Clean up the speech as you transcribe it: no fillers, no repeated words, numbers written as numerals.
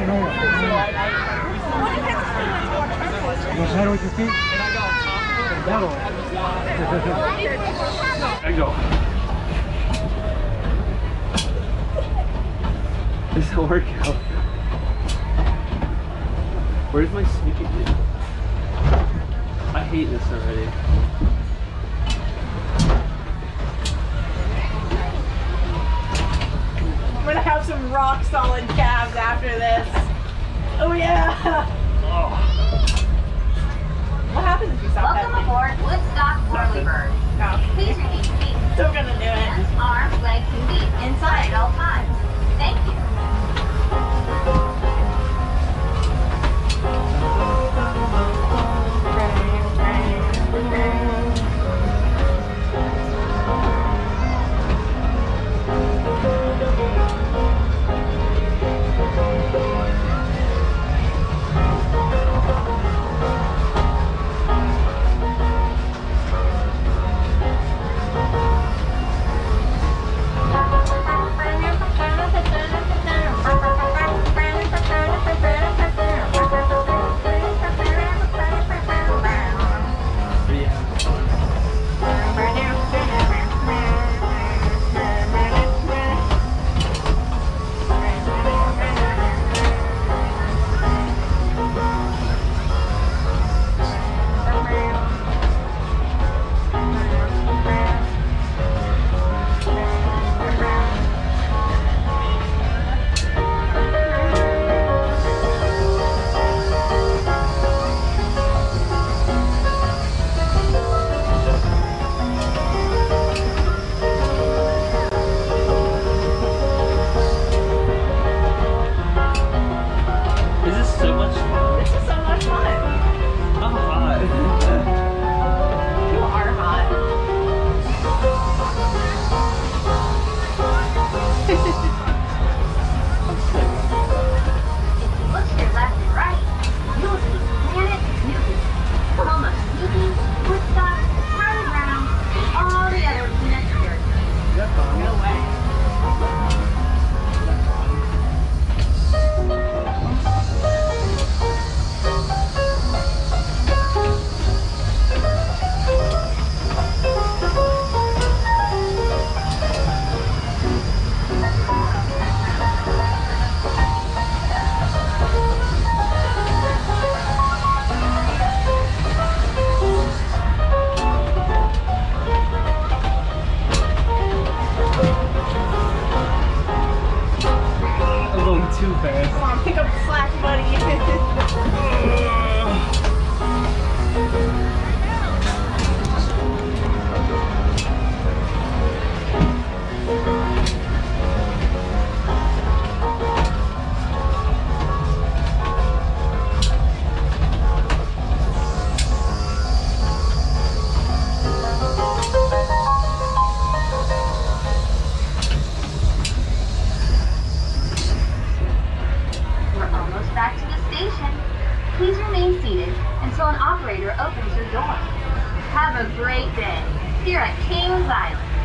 You handle with your feet? That'll. There you go. This is a workout. Where's my Snoopy dude? I hate this already. I'm gonna have some rock solid calves after this. Oh yeah! Oh. What happens if you stop that? Welcome aboard Woodstock Whirlybirds. Oh. Please remain seated. Still gonna do it. Hands, arms, legs, and feet inside at all times. Thank you. Too fast. Come on, pick up the slack, buddy. Please remain seated until an operator opens your door. Have a great day here at Kings Island.